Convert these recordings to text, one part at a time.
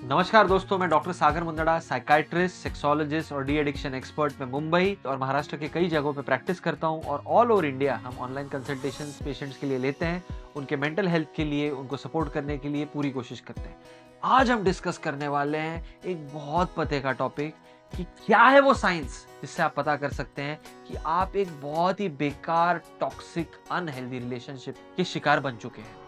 नमस्कार दोस्तों, मैं डॉक्टर सागर मुंदड़ा, साइकाइट्रिस्ट, सेक्सोलॉजिस्ट और डी एडिक्शन एक्सपर्ट। मैं मुंबई और महाराष्ट्र के कई जगहों पे प्रैक्टिस करता हूं और ऑल ओवर इंडिया हम ऑनलाइन कंसल्टेशंस पेशेंट्स के लिए लेते हैं, उनके मेंटल हेल्थ के लिए, उनको सपोर्ट करने के लिए पूरी कोशिश करते हैं। आज हम डिस्कस करने वाले हैं एक बहुत पते का टॉपिक कि क्या है वो साइंस जिससे आप पता कर सकते हैं कि आप एक बहुत ही बेकार, टॉक्सिक, अनहेल्दी रिलेशनशिप के शिकार बन चुके हैं।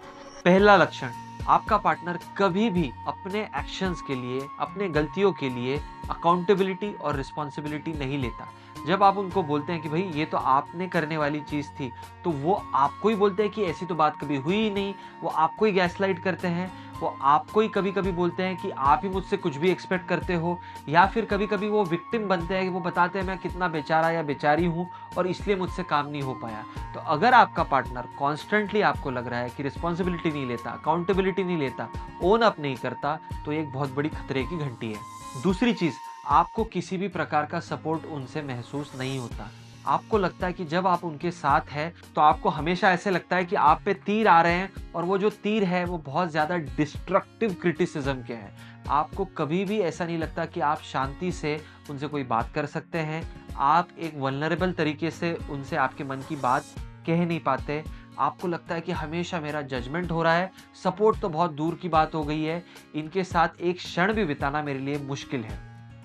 पहला लक्षण, आपका पार्टनर कभी भी अपने एक्शंस के लिए, अपने गलतियों के लिए अकाउंटेबिलिटी और रिस्पॉन्सिबिलिटी नहीं लेता। जब आप उनको बोलते हैं कि भाई ये तो आपने करने वाली चीज थी, तो वो आपको ही बोलते हैं कि ऐसी तो बात कभी हुई ही नहीं। वो आपको ही गैसलाइट करते हैं, वो आपको ही कभी कभी बोलते हैं कि आप ही मुझसे कुछ भी एक्सपेक्ट करते हो, या फिर कभी कभी वो विक्टिम बनते हैं कि वो बताते हैं मैं कितना बेचारा या बेचारी हूँ और इसलिए मुझसे काम नहीं हो पाया। तो अगर आपका पार्टनर कॉन्स्टेंटली आपको लग रहा है कि रिस्पॉन्सिबिलिटी नहीं लेता, अकाउंटेबिलिटी नहीं लेता, ओन अप नहीं करता, तो एक बहुत बड़ी खतरे की घंटी है। दूसरी चीज, आपको किसी भी प्रकार का सपोर्ट उनसे महसूस नहीं होता। आपको लगता है कि जब आप उनके साथ हैं तो आपको हमेशा ऐसे लगता है कि आप पे तीर आ रहे हैं, और वो जो तीर है वो बहुत ज़्यादा डिस्ट्रक्टिव क्रिटिसिज्म के हैं। आपको कभी भी ऐसा नहीं लगता कि आप शांति से उनसे कोई बात कर सकते हैं। आप एक वल्नरेबल तरीके से उनसे आपके मन की बात कह नहीं पाते। आपको लगता है कि हमेशा मेरा जजमेंट हो रहा है, सपोर्ट तो बहुत दूर की बात हो गई है, इनके साथ एक क्षण भी बिताना मेरे लिए मुश्किल है।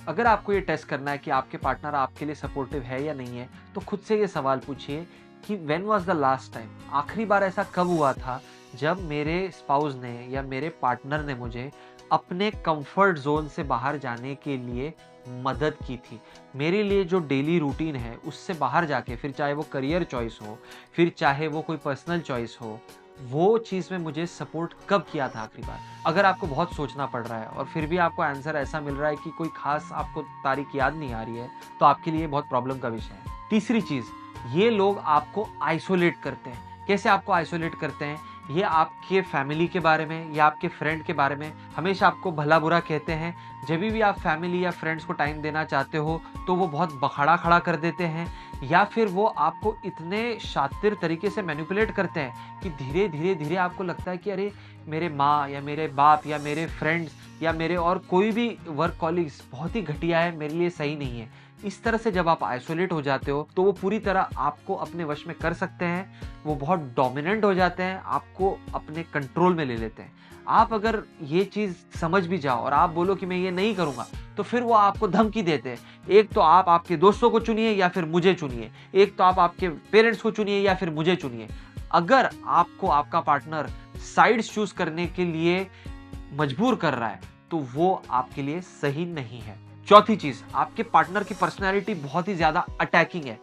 अगर आपको ये टेस्ट करना है कि आपके पार्टनर आपके लिए सपोर्टिव है या नहीं है, तो खुद से ये सवाल पूछिए कि when was the last time, आखिरी बार ऐसा कब हुआ था जब मेरे स्पाउस ने या मेरे पार्टनर ने मुझे अपने कंफर्ट जोन से बाहर जाने के लिए मदद की थी। मेरे लिए जो डेली रूटीन है उससे बाहर जाके, फिर चाहे वो करियर चॉइस हो, फिर चाहे वो कोई पर्सनल चॉइस हो, वो चीज़ में मुझे सपोर्ट कब किया था आखिरी बार। अगर आपको बहुत सोचना पड़ रहा है और फिर भी आपको आंसर ऐसा मिल रहा है कि कोई खास आपको तारीख याद नहीं आ रही है, तो आपके लिए बहुत प्रॉब्लम का विषय है। तीसरी चीज़, ये लोग आपको आइसोलेट करते हैं। कैसे आपको आइसोलेट करते हैं? ये आपके फैमिली के बारे में या आपके फ्रेंड के बारे में हमेशा आपको भला बुरा कहते हैं। जब भी आप फैमिली या फ्रेंड्स को टाइम देना चाहते हो तो वो बहुत बखाड़ा खड़ा कर देते हैं, या फिर वो आपको इतने शातिर तरीके से मैनिपुलेट करते हैं कि धीरे धीरे धीरे आपको लगता है कि अरे मेरे माँ या मेरे बाप या मेरे फ्रेंड्स या मेरे और कोई भी वर्क कॉलीग्स बहुत ही घटिया है, मेरे लिए सही नहीं है। इस तरह से जब आप आइसोलेट हो जाते हो तो वो पूरी तरह आपको अपने वश में कर सकते हैं। वो बहुत डोमिनेंट हो जाते हैं, आपको अपने कंट्रोल में ले लेते हैं। आप अगर ये चीज़ समझ भी जाओ और आप बोलो कि मैं ये नहीं करूँगा, तो फिर वो आपको धमकी देते हैं। एक तो आप आपके दोस्तों को चुनिए या फिर मुझे चुनिए, एक तो आप आपके पेरेंट्स को चुनिए या फिर मुझे चुनिए। अगर आपको आपका पार्टनर साइड्स चूज करने के लिए मजबूर कर रहा है तो वो आपके लिए सही नहीं है। चौथी चीज, आपके पार्टनर की पर्सनैलिटी बहुत ही ज्यादा अटैकिंग है।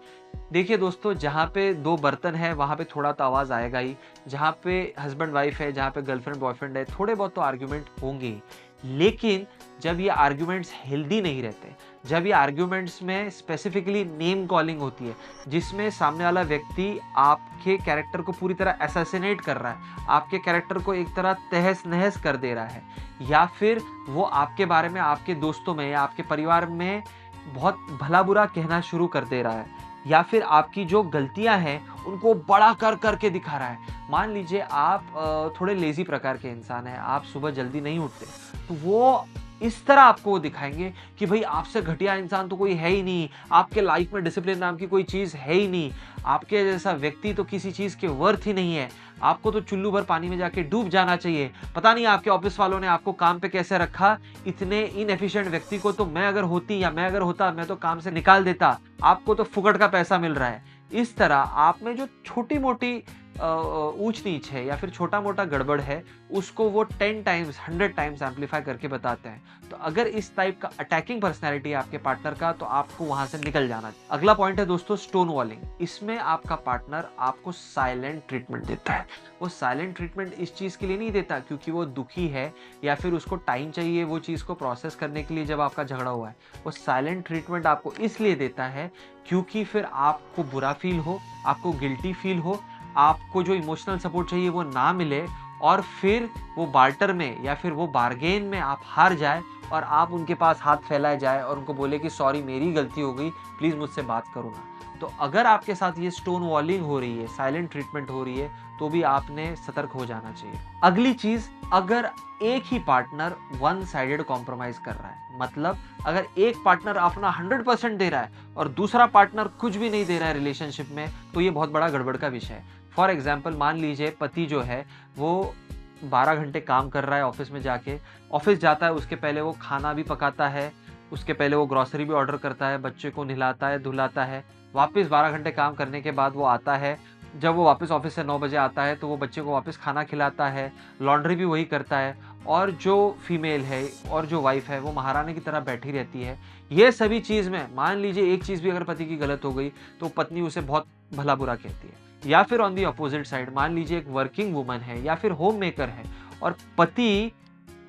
देखिए दोस्तों, जहाँ पे दो बर्तन है वहां पे थोड़ा तो आवाज आएगा ही। जहाँ पे हस्बैंड वाइफ है, जहाँ पे गर्लफ्रेंड बॉयफ्रेंड है, थोड़े बहुत तो आर्ग्यूमेंट होंगे ही। लेकिन जब ये आर्ग्यूमेंट्स हेल्दी नहीं रहते, जब ये आर्ग्यूमेंट्स में स्पेसिफिकली नेम कॉलिंग होती है, जिसमें सामने वाला व्यक्ति आपके कैरेक्टर को पूरी तरह असैसिनेट कर रहा है, आपके कैरेक्टर को एक तरह तहस नहस कर दे रहा है, या फिर वो आपके बारे में आपके दोस्तों में या आपके परिवार में बहुत भला बुरा कहना शुरू कर दे रहा है, या फिर आपकी जो गलतियां हैं उनको बड़ा कर करके दिखा रहा है। मान लीजिए आप थोड़े लेजी प्रकार के इंसान हैं, आप सुबह जल्दी नहीं उठते, तो वो इस तरह आपको वो दिखाएंगे कि भाई आपसे घटिया इंसान तो कोई है ही नहीं, आपके लाइफ में डिसिप्लिन नाम की कोई चीज़ है ही नहीं, आपके जैसा व्यक्ति तो किसी चीज़ के वर्थ ही नहीं है, आपको तो चुल्लू भर पानी में जाके डूब जाना चाहिए। पता नहीं आपके ऑफिस वालों ने आपको काम पे कैसे रखा, इतने इनएफिशिएंट व्यक्ति को तो मैं अगर होती या मैं अगर होता मैं तो काम से निकाल देता, आपको तो फुकट का पैसा मिल रहा है। इस तरह आप में जो छोटी मोटी ऊंच नीच है या फिर छोटा मोटा गड़बड़ है, उसको वो 10 टाइम्स 100 टाइम्स एम्पलीफाई करके बताते हैं। तो अगर इस टाइप का अटैकिंग पर्सनैलिटी है आपके पार्टनर का, तो आपको वहां से निकल जाना चाहिए। अगला पॉइंट है दोस्तों, स्टोन वॉलिंग। इसमें आपका पार्टनर आपको साइलेंट ट्रीटमेंट देता है। वो साइलेंट ट्रीटमेंट इस चीज के लिए नहीं देता क्योंकि वो दुखी है या फिर उसको टाइम चाहिए वो चीज को प्रोसेस करने के लिए जब आपका झगड़ा हुआ है। वो साइलेंट ट्रीटमेंट आपको इसलिए देता है क्योंकि फिर आपको बुरा फील हो, आपको गिल्टी फील हो, आपको जो इमोशनल सपोर्ट चाहिए वो ना मिले, और फिर वो बार्टर में या फिर वो बार्गेन में आप हार जाए, और आप उनके पास हाथ फैलाए जाए और उनको बोले कि सॉरी मेरी गलती हो गई, प्लीज़ मुझसे बात करो ना। तो अगर आपके साथ ये स्टोन वॉलिंग हो रही है, साइलेंट ट्रीटमेंट हो रही है, तो भी आपने सतर्क हो जाना चाहिए। अगली चीज़, अगर एक ही पार्टनर वन साइडेड कॉम्प्रोमाइज़ कर रहा है, मतलब अगर एक पार्टनर अपना 100% दे रहा है और दूसरा पार्टनर कुछ भी नहीं दे रहा है रिलेशनशिप में, तो ये बहुत बड़ा गड़बड़ का विषय है। फॉर एग्जाम्पल मान लीजिए पति जो है वो 12 घंटे काम कर रहा है ऑफिस में जाके, ऑफिस जाता है उसके पहले वो खाना भी पकाता है, उसके पहले वो ग्रोसरी भी ऑर्डर करता है, बच्चे को नहलाता है, धुलाता है, वापस 12 घंटे काम करने के बाद वो आता है, जब वो वापस ऑफिस से 9 बजे आता है तो वो बच्चे को वापस खाना खिलाता है, लॉन्ड्री भी वही करता है, और जो फीमेल है और जो वाइफ है वो महारानी की तरह बैठी रहती है। ये सभी चीज़ में मान लीजिए एक चीज़ भी अगर पति की गलत हो गई तो पत्नी उसे बहुत भला बुरा कहती है। या फिर ऑन दी अपोजिट साइड मान लीजिए एक वर्किंग वुमन है या फिर होम मेकर है और पति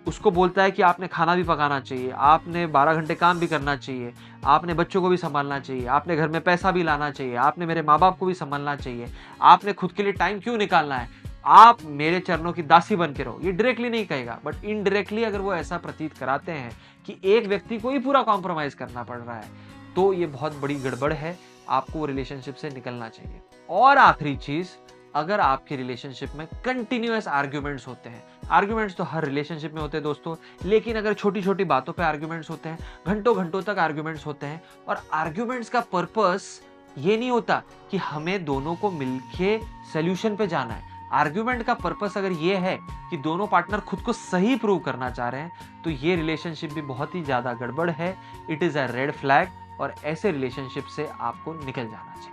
उसको बोलता है कि आपने खाना भी पकाना चाहिए, आपने 12 घंटे काम भी करना चाहिए, आपने बच्चों को भी सँभालना चाहिए, आपने घर में पैसा भी लाना चाहिए, आपने मेरे माँ-बाप को भी सँभालना चाहिए, आपने खुद के लिए टाइम क्यों निकालना है, आप मेरे चरणों की दासी बन के रहो। ये डायरेक्टली नहीं कहेगा, बट इनडायरेक्टली अगर वो ऐसा प्रतीत कराते हैं कि एक व्यक्ति को ही पूरा कॉम्प्रोमाइज़ करना पड़ रहा है, तो ये बहुत बड़ी गड़बड़ है, आपको वो रिलेशनशिप से निकलना चाहिए। और आखिरी चीज़, अगर आपके रिलेशनशिप में कंटिन्यूअस आर्ग्यूमेंट्स होते हैं, आर्ग्यूमेंट्स तो हर रिलेशनशिप में होते हैं दोस्तों, लेकिन अगर छोटी-छोटी बातों पे आर्ग्यूमेंट्स होते हैं, घंटों-घंटों तक आर्ग्यूमेंट्स होते हैं और आर्ग्यूमेंट्स का पर्पस ये नहीं होता कि हमें दोनों को मिलके सॉल्यूशन पे जाना है। आर्ग्यूमेंट का पर्पस अगर ये है कि दोनों पार्टनर खुद को सही प्रूव करना चाह रहे हैं, तो ये रिलेशनशिप भी बहुत ही ज़्यादा गड़बड़ है। It is a red flag और ऐसे रिलेशनशिप से आपको निकल जाना चाहिए।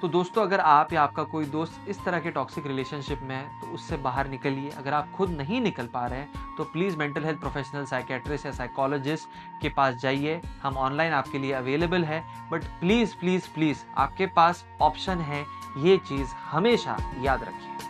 तो दोस्तों, अगर आप या आपका कोई दोस्त इस तरह के टॉक्सिक रिलेशनशिप में है तो उससे बाहर निकलिए। अगर आप खुद नहीं निकल पा रहे हैं तो please mental health professional, psychiatrist या साइकोलॉजिस्ट के पास जाइए। हम ऑनलाइन आपके लिए अवेलेबल है, बट प्लीज़ प्लीज़ प्लीज़ आपके पास ऑप्शन है, ये चीज़ हमेशा याद रखिए।